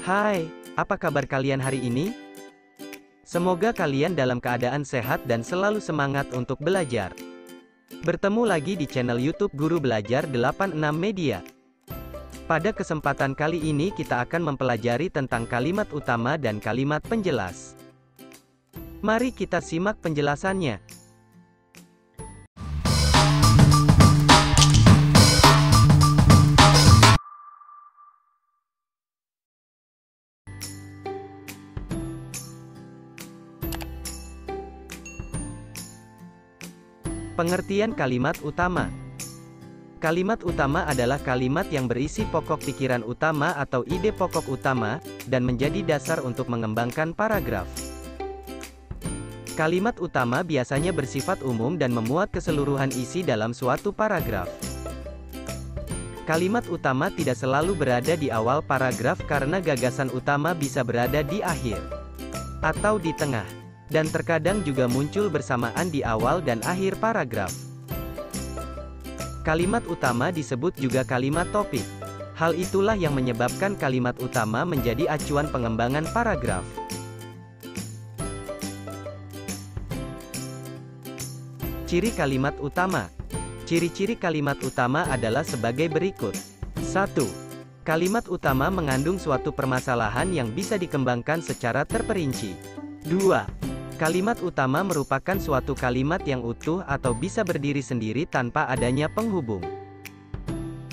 Hai, apa kabar kalian hari ini? Semoga kalian dalam keadaan sehat dan selalu semangat untuk belajar. Bertemu lagi di channel YouTube Guru Belajar 86 Media. Pada kesempatan kali ini kita akan mempelajari tentang kalimat utama dan kalimat penjelas. Mari kita simak penjelasannya. Pengertian kalimat utama. Kalimat utama adalah kalimat yang berisi pokok pikiran utama atau ide pokok utama, dan menjadi dasar untuk mengembangkan paragraf. Kalimat utama biasanya bersifat umum dan memuat keseluruhan isi dalam suatu paragraf. Kalimat utama tidak selalu berada di awal paragraf karena gagasan utama bisa berada di akhir atau di tengah, dan terkadang juga muncul bersamaan di awal dan akhir paragraf. Kalimat utama disebut juga kalimat topik. Hal itulah yang menyebabkan kalimat utama menjadi acuan pengembangan paragraf. Ciri kalimat utama. Ciri-ciri kalimat utama adalah sebagai berikut. 1. Kalimat utama mengandung suatu permasalahan yang bisa dikembangkan secara terperinci. 2. Kalimat utama merupakan suatu kalimat yang utuh atau bisa berdiri sendiri tanpa adanya penghubung.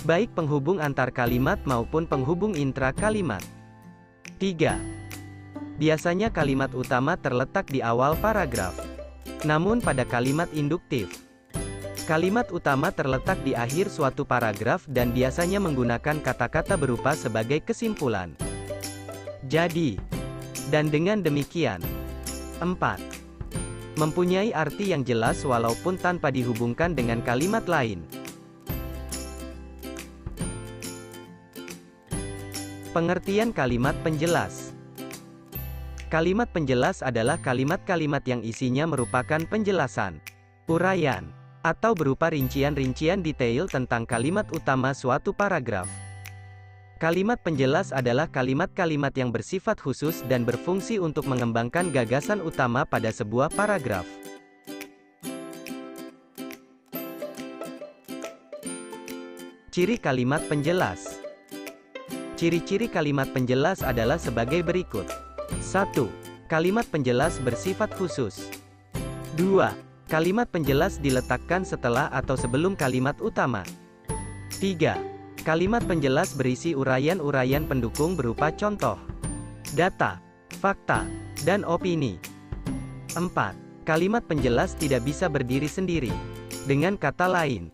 Baik penghubung antar kalimat maupun penghubung intra kalimat. 3. Biasanya kalimat utama terletak di awal paragraf. Namun pada kalimat induktif, kalimat utama terletak di akhir suatu paragraf dan biasanya menggunakan kata-kata berupa sebagai kesimpulan. Jadi, dan dengan demikian. 4. Mempunyai arti yang jelas walaupun tanpa dihubungkan dengan kalimat lain. Pengertian kalimat penjelas. Kalimat penjelas adalah kalimat-kalimat yang isinya merupakan penjelasan, uraian, atau berupa rincian-rincian detail tentang kalimat utama suatu paragraf. Kalimat penjelas adalah kalimat-kalimat yang bersifat khusus dan berfungsi untuk mengembangkan gagasan utama pada sebuah paragraf. Ciri kalimat penjelas. Ciri-ciri kalimat penjelas adalah sebagai berikut. 1. Kalimat penjelas bersifat khusus. 2. Kalimat penjelas diletakkan setelah atau sebelum kalimat utama. 3. Kalimat penjelas berisi uraian-uraian pendukung berupa contoh, data, fakta, dan opini. 4. Kalimat penjelas tidak bisa berdiri sendiri. Dengan kata lain,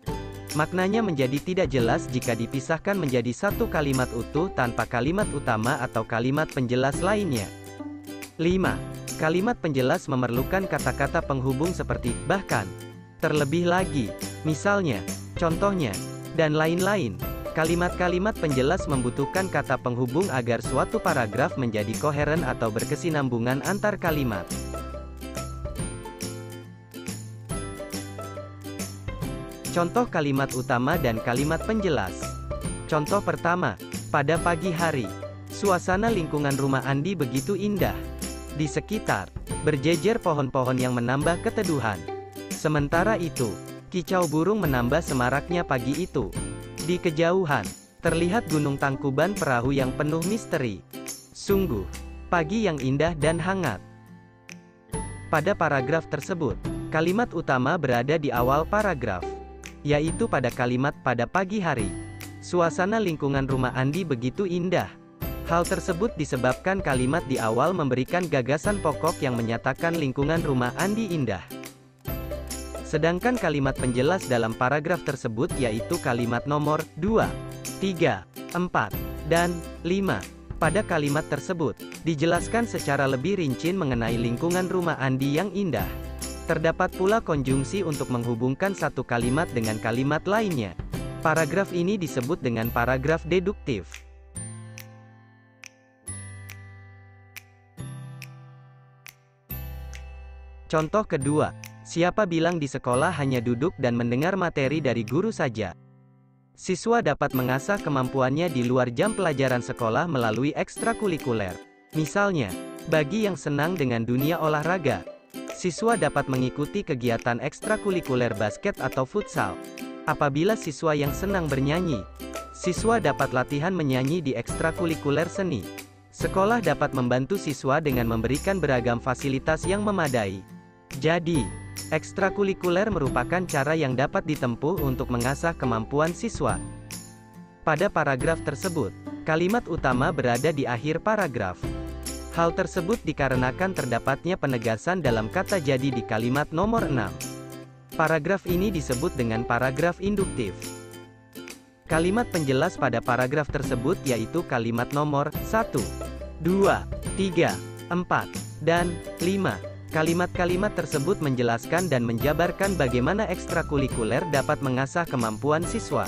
maknanya menjadi tidak jelas jika dipisahkan menjadi satu kalimat utuh tanpa kalimat utama atau kalimat penjelas lainnya. 5. Kalimat penjelas memerlukan kata-kata penghubung seperti bahkan, terlebih lagi, misalnya, contohnya, dan lain-lain. Kalimat-kalimat penjelas membutuhkan kata penghubung agar suatu paragraf menjadi koheren atau berkesinambungan antar kalimat. Contoh kalimat utama dan kalimat penjelas. Contoh pertama, pada pagi hari, suasana lingkungan rumah Andi begitu indah. Di sekitar, berjejer pohon-pohon yang menambah keteduhan. Sementara itu, kicau burung menambah semaraknya pagi itu. Di kejauhan, terlihat gunung Tangkuban Perahu yang penuh misteri. Sungguh, pagi yang indah dan hangat. Pada paragraf tersebut, kalimat utama berada di awal paragraf, yaitu pada kalimat pada pagi hari. Suasana lingkungan rumah Andi begitu indah. Hal tersebut disebabkan kalimat di awal memberikan gagasan pokok yang menyatakan lingkungan rumah Andi indah. Sedangkan kalimat penjelas dalam paragraf tersebut yaitu kalimat nomor 2, 3, 4, dan 5. Pada kalimat tersebut, dijelaskan secara lebih rinci mengenai lingkungan rumah Andi yang indah. Terdapat pula konjungsi untuk menghubungkan satu kalimat dengan kalimat lainnya. Paragraf ini disebut dengan paragraf deduktif. Contoh kedua. Siapa bilang di sekolah hanya duduk dan mendengar materi dari guru saja? Siswa dapat mengasah kemampuannya di luar jam pelajaran sekolah melalui ekstrakurikuler. Misalnya, bagi yang senang dengan dunia olahraga, siswa dapat mengikuti kegiatan ekstrakurikuler basket atau futsal. Apabila siswa yang senang bernyanyi, siswa dapat latihan menyanyi di ekstrakurikuler seni. Sekolah dapat membantu siswa dengan memberikan beragam fasilitas yang memadai. Jadi, ekstrakurikuler merupakan cara yang dapat ditempuh untuk mengasah kemampuan siswa. Pada paragraf tersebut, kalimat utama berada di akhir paragraf. Hal tersebut dikarenakan terdapatnya penegasan dalam kata jadi di kalimat nomor 6. Paragraf ini disebut dengan paragraf induktif. Kalimat penjelas pada paragraf tersebut yaitu kalimat nomor 1, 2, 3, 4, dan 5. Kalimat-kalimat tersebut menjelaskan dan menjabarkan bagaimana ekstrakurikuler dapat mengasah kemampuan siswa.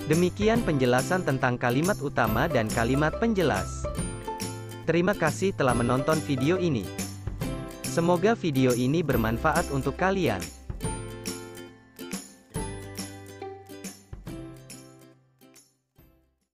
Demikian penjelasan tentang kalimat utama dan kalimat penjelas. Terima kasih telah menonton video ini. Semoga video ini bermanfaat untuk kalian.